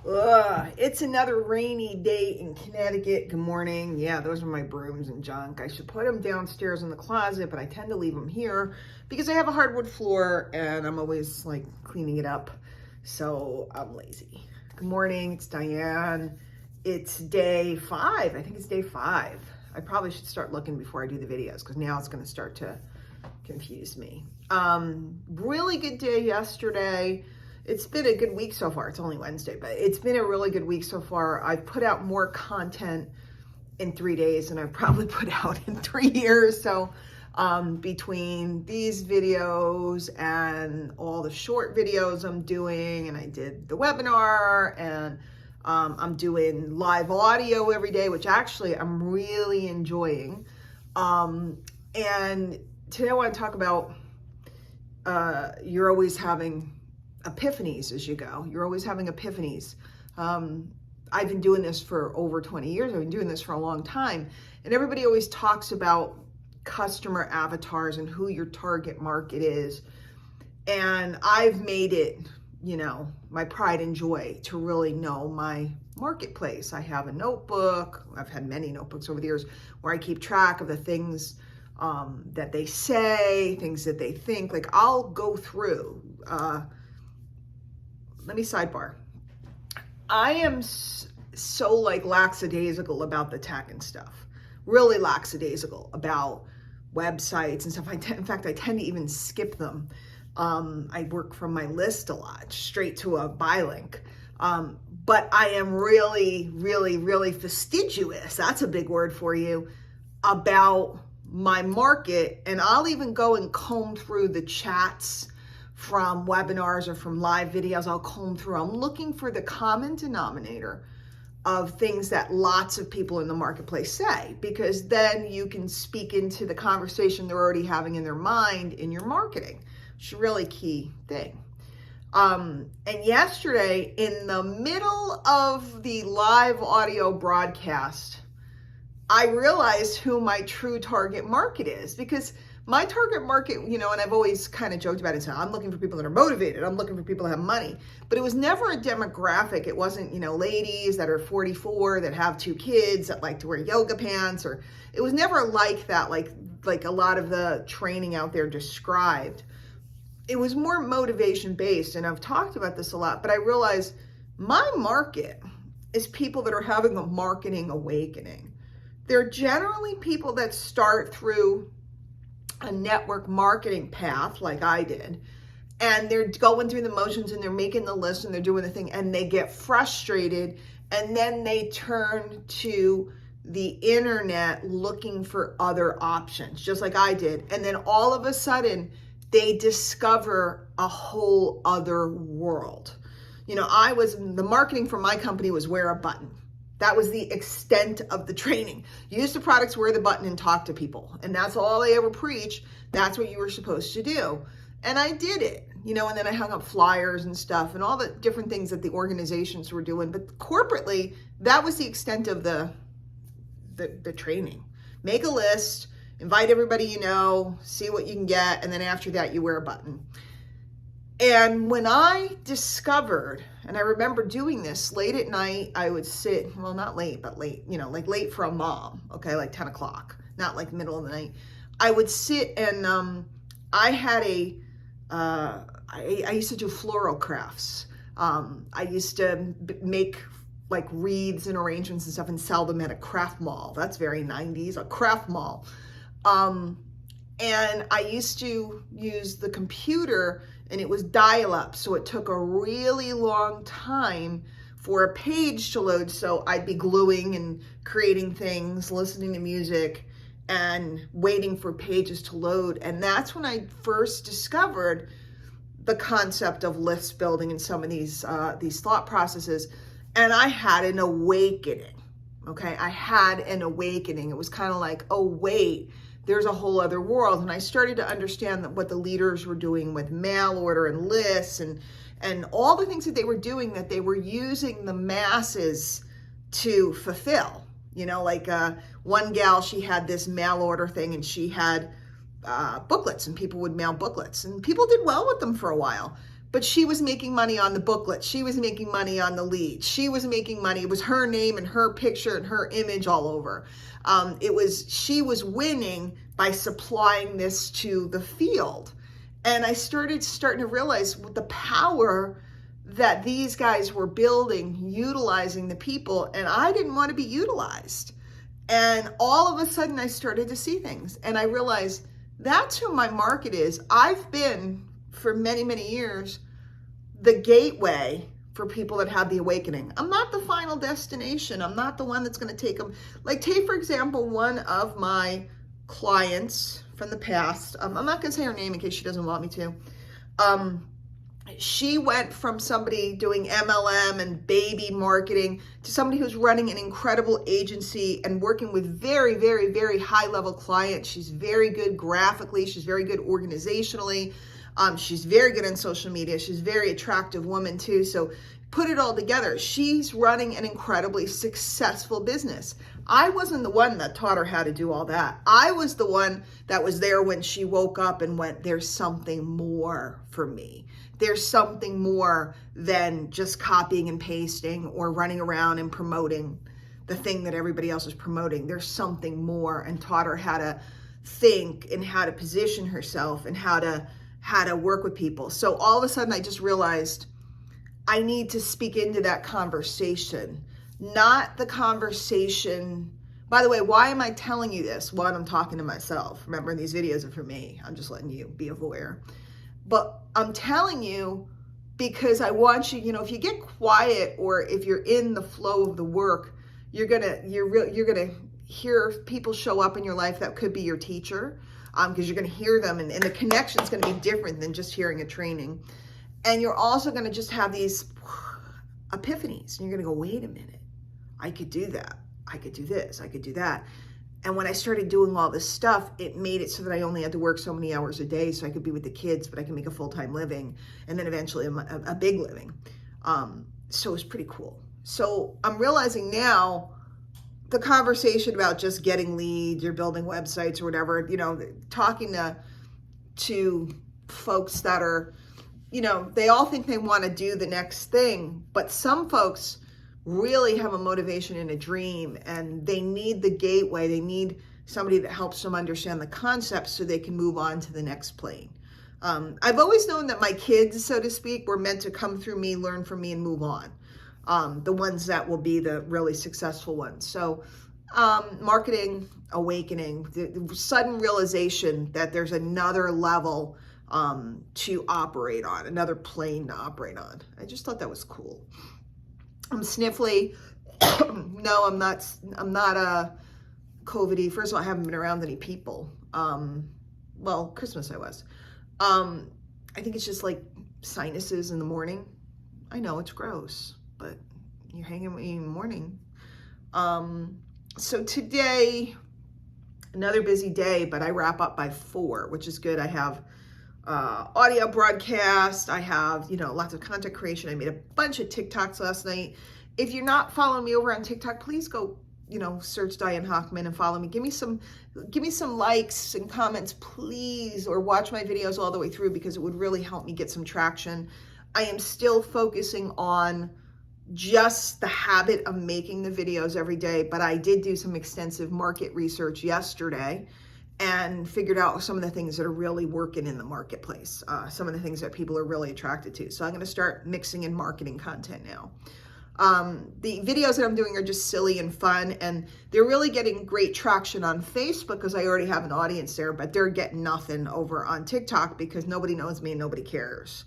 It's another rainy day in Connecticut. Good morning. Yeah, those are my brooms and junk. I should put them downstairs in the closet, but I tend to leave them here because I have a hardwood floor and I'm always like cleaning it up. So I'm lazy. Good morning. It's Diane. It's day 5. I think it's day 5. I probably should start looking before I do the videos because now it's going to start to confuse me. Really good day yesterday. It's been a good week so far. It's only Wednesday, but it's been a really good week so far. I've put out more content in 3 days than I've probably put out in 3 years. So between these videos and all the short videos I'm doing, and I did the webinar, and I'm doing live audio every day, which actually I'm really enjoying. And today I want to talk about you're always having epiphanies as you go. You're always having epiphanies. I've been doing this for over 20 years. I've been doing this for a long time. And everybody always talks about customer avatars and who your target market is. And I've made it, my pride and joy to really know my marketplace. I have a notebook. I've had many notebooks over the years where I keep track of the things that they say, things that they think. Like I'll go through, let me sidebar. I am so like lackadaisical about the tech and stuff, really lackadaisical about websites and stuff. In fact, I tend to even skip them. I work from my list a lot, straight to a buy link. But I am really, really, really fastidious. That's a big word for you about my market. And I'll even go and comb through the chats from webinars or from live videos. I'll comb through. I'm looking for the common denominator of things that lots of people in the marketplace say, because then you can speak into the conversation they're already having in their mind in your marketing. It's a really key thing. And yesterday, in the middle of the live audio broadcast, I realized who my true target market is, because my target market, and I've always kind of joked about it. So I'm looking for people that are motivated. I'm looking for people that have money, but it was never a demographic. It wasn't, ladies that are 44 that have 2 kids that like to wear yoga pants, or it was never like that. Like a lot of the training out there described. It was more motivation based. And I've talked about this a lot, but I realized my market is people that are having a marketing awakening. They're generally people that start through a network marketing path like I did, and they're going through the motions and they're making the list and they're doing the thing, and they get frustrated, and then they turn to the internet looking for other options, just like I did. And then all of a sudden they discover a whole other world. The marketing for my company was wear a button. That was the extent of the training. Use the products, wear the button, and talk to people. And that's all they ever preach. That's what you were supposed to do. And I did it, and then I hung up flyers and stuff and all the different things that the organizations were doing. But corporately, that was the extent of the training. Make a list, invite everybody see what you can get, and then after that, you wear a button. And when I discovered, and I remember doing this late at night, I would sit, well, not late, but late, like late for a mom, okay, like 10 o'clock, not like middle of the night. I would sit and I had I used to do floral crafts. I used to make like wreaths and arrangements and stuff and sell them at a craft mall. That's very 90s, a craft mall. And I used to use the computer, and it was dial-up, so it took a really long time for a page to load. So I'd be gluing and creating things, listening to music, and waiting for pages to load. And that's when I first discovered the concept of list building and some of these thought processes. And I had an awakening. Okay, I had an awakening. It was kind of like, oh wait, there's a whole other world. And I started to understand that what the leaders were doing with mail order and lists and all the things that they were doing, that they were using the masses to fulfill. One gal, she had this mail order thing, and she had booklets, and people would mail booklets, and people did well with them for a while. but she was making money on the booklet. She was making money on the lead. She was making money. It was her name and her picture and her image all over. She was winning by supplying this to the field. And I starting to realize the power that these guys were building, utilizing the people, and I didn't want to be utilized. And all of a sudden I started to see things, and I realized that's who my market is. I've been, for many, many years, the gateway for people that have the awakening. I'm not the final destination. I'm not the one that's going to take them. Like, take, for example, one of my clients from the past. I'm not going to say her name in case she doesn't want me to. She went from somebody doing MLM and baby marketing to somebody who's running an incredible agency and working with very, very, very high level clients. She's very good graphically. She's very good organizationally. She's very good on social media. She's a very attractive woman too. So put it all together. She's running an incredibly successful business. I wasn't the one that taught her how to do all that. I was the one that was there when she woke up and went, there's something more for me. There's something more than just copying and pasting or running around and promoting the thing that everybody else is promoting. There's something more, and taught her how to think and how to position herself and how to work with people. So all of a sudden I just realized I need to speak into that conversation, not the conversation. By the way, why am I telling you this while I'm talking to myself? Remember, these videos are for me. I'm just letting you be aware. But I'm telling you because I want you, if you get quiet or if you're in the flow of the work, you're gonna hear people show up in your life that could be your teacher, because you're gonna hear them, and the connection's gonna be different than just hearing a training. And you're also gonna just have these epiphanies, and you're gonna go, wait a minute, I could do that. I could do this, I could do that. And when I started doing all this stuff, it made it so that I only had to work so many hours a day so I could be with the kids, but I can make a full-time living and then eventually a big living. So it was pretty cool. So I'm realizing now the conversation about just getting leads or building websites or whatever, talking to folks that are, they all think they want to do the next thing, but some folks really have a motivation and a dream, and they need the gateway. They need somebody that helps them understand the concepts so they can move on to the next plane. I've always known that my kids, so to speak, were meant to come through me, learn from me, and move on. The ones that will be the really successful ones. So marketing, awakening, the sudden realization that there's another level to operate on, another plane to operate on. I just thought that was cool. I'm sniffly. No, I'm not COVID-y. First of all, I haven't been around any people. Well, Christmas I was. I think it's just like sinuses in the morning. I know it's gross, but you're hanging with me in the morning. So today, another busy day, but I wrap up by 4, which is good. I have audio broadcast. I have, lots of content creation. I made a bunch of TikToks last night. If you're not following me over on TikTok, please go, search Diane Hochman and follow me. Give me some likes and comments, please, or watch my videos all the way through, because it would really help me get some traction. I am still focusing on just the habit of making the videos every day, but I did do some extensive market research yesterday and figured out some of the things that are really working in the marketplace, some of the things that people are really attracted to. So I'm going to start mixing in marketing content now. The videos that I'm doing are just silly and fun, and they're really getting great traction on Facebook because I already have an audience there, but they're getting nothing over on TikTok because nobody knows me and nobody cares.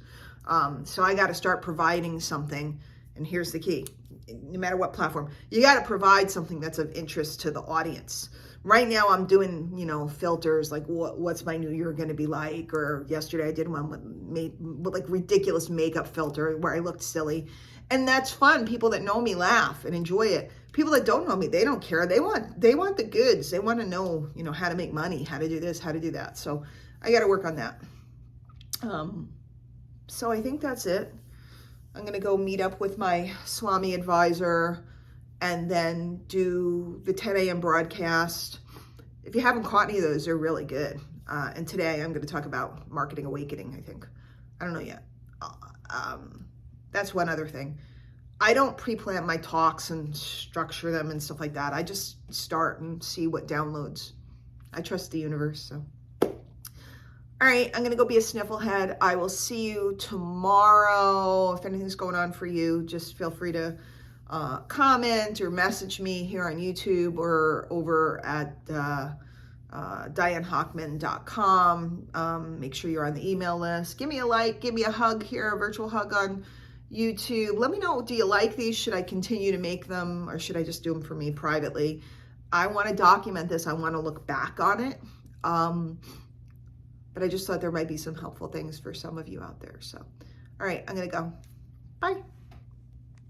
So I got to start providing something, and here's the key. No matter what platform, you got to provide something that's of interest to the audience. Right now I'm doing, filters like what's my new year going to be like, or yesterday I did one with like ridiculous makeup filter where I looked silly, and that's fun. People that know me laugh and enjoy it. People that don't know me, they don't care. They want the goods. They want to know, how to make money, how to do this, how to do that. So I got to work on that. So I think that's it. I'm going to go meet up with my Swami advisor and then do the 10 a.m. broadcast. If you haven't caught any of those, they're really good. And today I'm going to talk about marketing awakening, I think. I don't know yet. That's one other thing. I don't pre-plan my talks and structure them and stuff like that. I just start and see what downloads. I trust the universe, so. All right, I'm gonna go be a snifflehead. I will see you tomorrow. If anything's going on for you, just feel free to comment or message me here on YouTube or over at DianeHochman.com. Make sure you're on the email list. Give me a like, give me a hug here, a virtual hug on YouTube. Let me know, do you like these? Should I continue to make them, or should I just do them for me privately? I want to document this. I want to look back on it. But I just thought there might be some helpful things for some of you out there. So, all right, I'm going to go. Bye.